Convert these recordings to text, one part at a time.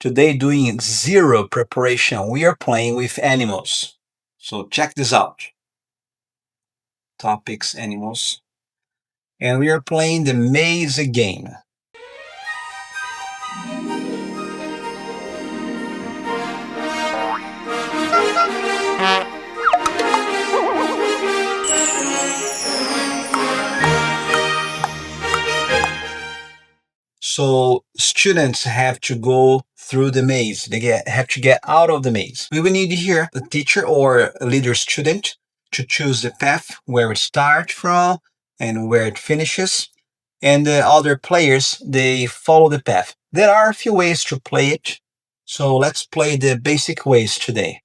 Today, doing zero preparation, we are playing with animals. So check this out. Topics, animals. And we are playing the maze game. So students have to go through the maze. Have to get out of the maze. We will need here a teacher or a leader student to choose the path where it starts from and where it finishes. And the other players, they follow the path. There are a few ways to play it. So let's play the basic ways today.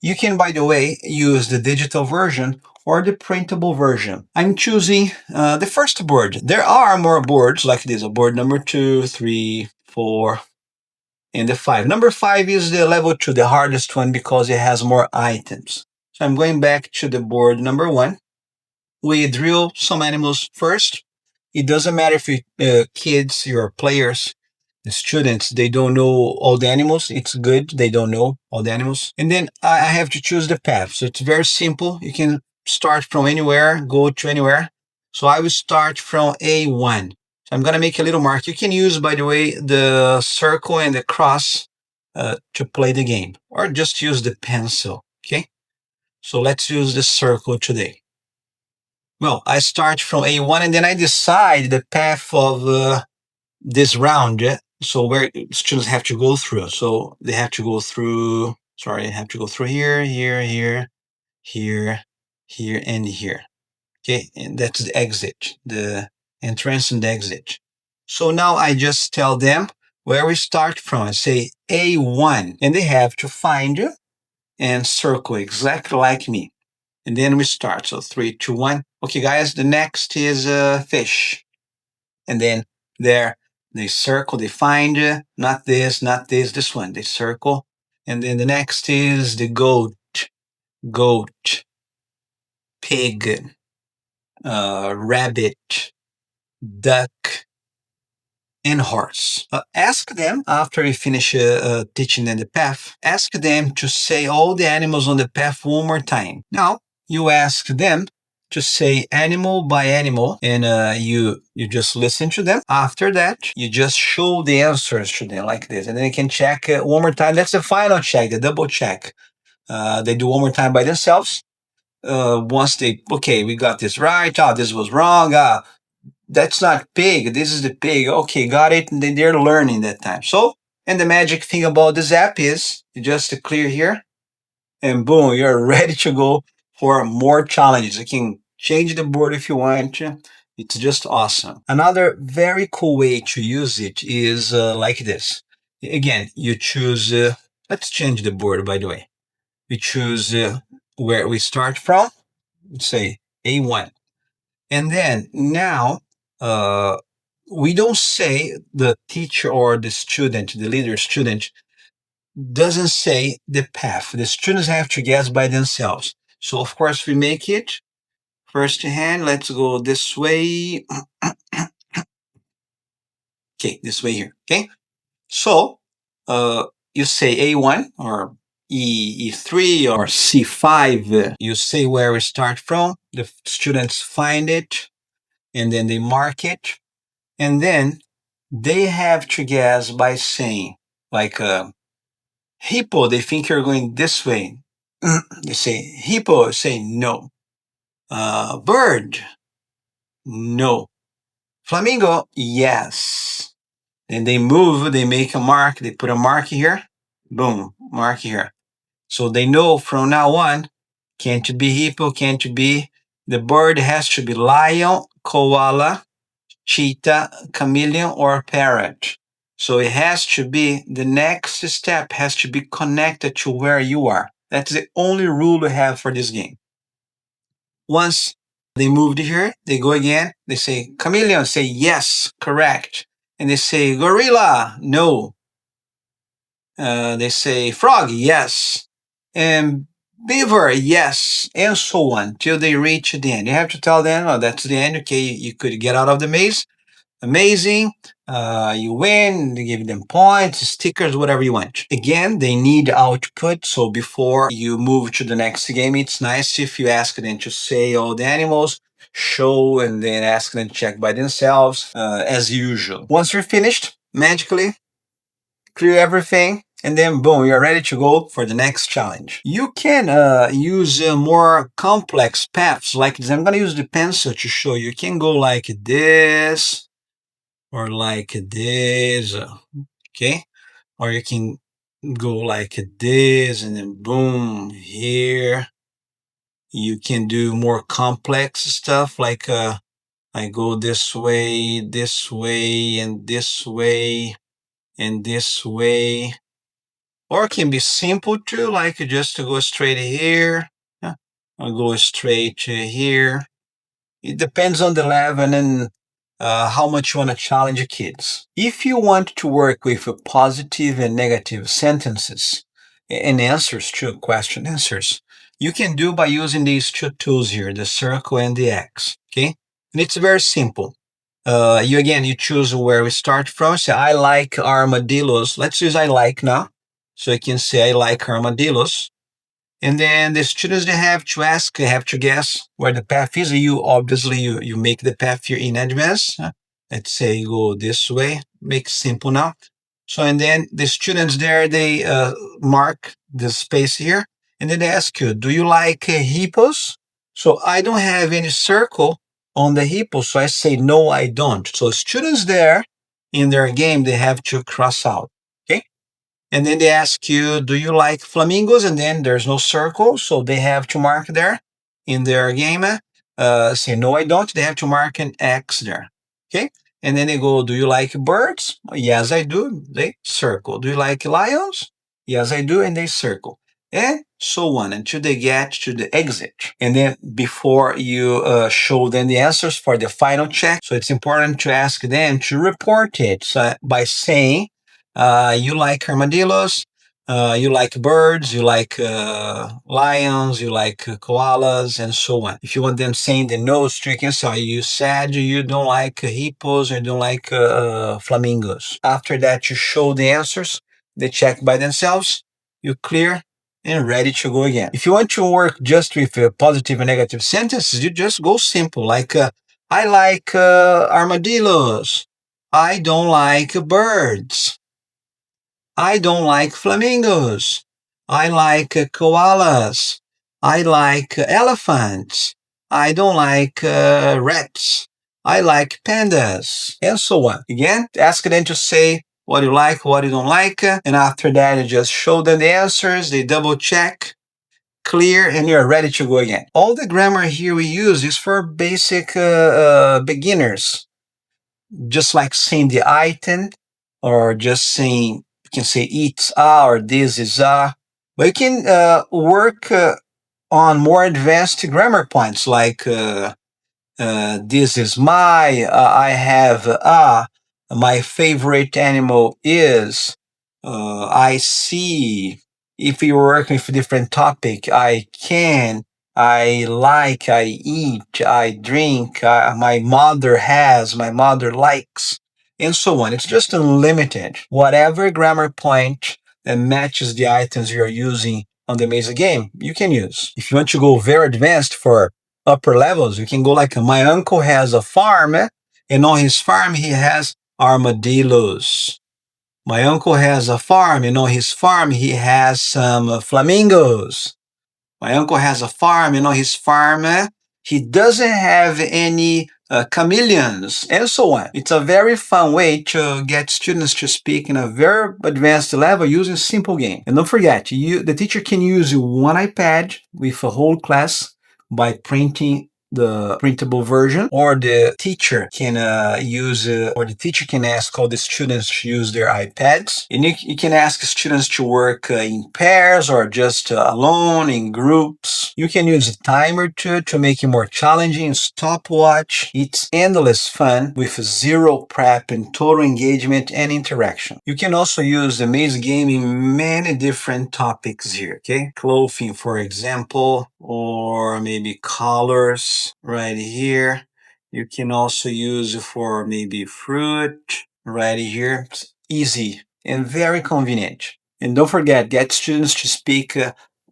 You can, by the way, use the digital version or the printable version. I'm choosing the first board. There are more boards like this, a board number 2, 3, 4, and the 5. Number 5 is the level 2, the hardest one because it has more items. So I'm going back to the board number 1. We drill some animals first. It doesn't matter if kids, your players, the students, they don't know all the animals. It's good they don't know all the animals. And then I have to choose the path. So it's very simple. You can start from anywhere, go to anywhere. So I will start from A1. So I'm going to make a little mark. You can use, by the way, the circle and the cross to play the game, or just use the pencil. Okay. So let's use the circle today. Well, I start from A1 and then I decide the path of this round. So where students have to go through. So they have to go through, sorry, they have to go through here, here, here, here, here, and here. Okay, and that's the exit, the entrance and the exit. So now I just tell them where we start from. I say A1, and they have to find and circle exactly like me. And then we start. So 3, 2, 1. Okay, guys, the next is fish. And then there, they circle, they find not this, not this, this one. They circle. And then the next is the goat, goat, pig, rabbit, duck, and horse. Ask them, after you finish teaching them the path, ask them to say all the animals on the path one more time. Now, you ask them to say animal by animal, and you just listen to them. After that, you just show the answers to them like this, and then you can check one more time. That's the final check, the double check. They do one more time by themselves. Once they, okay, we got this right. Oh, this was wrong. That's not pig. This is the pig. Okay, got it. And then they're learning that time. So, and the magic thing about this app is you just clear here and boom, you're ready to go for more challenges. You can change the board if you want to. It's just awesome. Another very cool way to use it is like this. Again, you choose, let's change the board, by the way. We choose where we start from. Let's say A1. And then now, uh, we don't say the teacher or the student, the leader student, doesn't say the path. The students have to guess by themselves. So, of course, we make it first hand. Let's go this way. Okay, this way here. Okay. So, you say A1 or E3 or C5. You say where we start from. The students find it and then they mark it. And then they have to guess by saying, like, hippo, they think you're going this way. They say hippo, say no. Bird, no. Flamingo, yes. Then they move, they make a mark, they put a mark here, boom, mark here. So they know from now on, can't be hippo, can't be. The bird has to be lion, koala, cheetah, chameleon, or parrot. So it has to be, the next step has to be connected to where you are. That's the only rule we have for this game. Once they moved here, they go again, they say chameleon, say yes, correct. And they say gorilla, no. They say frog, yes. And beaver, yes, and so on till they reach the end. You have to tell them, oh, that's the end. Okay, you could get out of the maze. amazing. You win, you give them points, stickers, whatever you want. Again, they need output. So before you move to the next game, it's nice if you ask them to say all the animals, show, and then ask them to check by themselves, as usual. Once you're finished, magically clear everything, and then boom, you're ready to go for the next challenge. You can use more complex paths like this. I'm going to use the pencil to show you. You can go like this or like this, okay? Or you can go like this and then boom, here. You can do more complex stuff like I go this way, and this way, and this way. Or it can be simple too, like just to go straight here, or go straight to here. It depends on the level and how much you want to challenge your kids. If you want to work with positive and negative sentences and answers to question answers, you can do by using these two tools here, the circle and the X. Okay, and it's very simple. You choose where we start from. Say I like armadillos. Let's use I like now. So I can say I like armadillos. And then the students, they have to ask, they have to guess where the path is. You make the path here in advance. Let's say you go this way. Make it simple now. So and then the students there, they mark the space here, and then they ask you, do you like hippos? So I don't have any circle on the hippo, so I say no, I don't. So students there in their game, they have to cross out. Okay. And then they ask you, do you like flamingos? And then there's no circle, so they have to mark there in their game. Say, no, I don't. They have to mark an X there. Okay. And then they go, do you like birds? Yes, I do. They circle. Do you like lions? Yes, I do. And they circle. And so on until they get to the exit. And then before you show them the answers for the final check, so it's important to ask them to report it by saying, you like armadillos, you like birds, you like lions, you like koalas, and so on. If you want them saying the no, you can say, you said you don't like hippos or don't like flamingos. After that, you show the answers, they check by themselves, you clear, and ready to go again. If you want to work just with positive and negative sentences, you just go simple, like I like armadillos. I don't like birds. I don't like flamingos. I like koalas. I like elephants. I don't like rats. I like pandas, and so on. Again, ask them to say what you like, what you don't like, and after that, you just show them the answers. They double check, clear, and you're ready to go again. All the grammar here we use is for basic beginners, just like saying the item or just saying, you can say it's a or this is a. But you can work on more advanced grammar points like this is my, I have my favorite animal is, I see. If you're working with a different topic, I can, I like, I eat, I drink, my mother has, my mother likes, and so on. It's just unlimited. Whatever grammar point that matches the items you're using on the Mesa game, you can use. If you want to go very advanced for upper levels, you can go like my uncle has a farm, and on his farm he has armadillos. My uncle has a farm, and on his farm he has some flamingos. My uncle has a farm, and on his farm he doesn't have any chameleons, and so on. It's a very fun way to get students to speak in a very advanced level using simple game. And don't forget, the teacher can use one iPad with a whole class by printing the printable version, or the teacher can or the teacher can ask all the students to use their iPads, and you can ask students to work in pairs or just alone in groups. You can use a timer to make it more challenging, stopwatch. It's endless fun with zero prep and total engagement and interaction. You can also use the maze game in many different topics here, okay? Clothing, for example, or maybe colors right here. You can also use for maybe fruit right here. It's easy and very convenient. And don't forget, get students to speak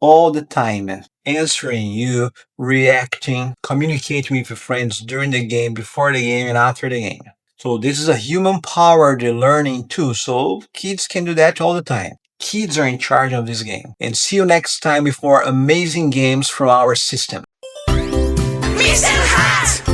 all the time, answering you, reacting, communicating with your friends during the game, before the game, and after the game. So this is a human-powered learning tool, so kids can do that all the time. Kids are in charge of this game. And see you next time with more amazing games from our system. Mr. Hat!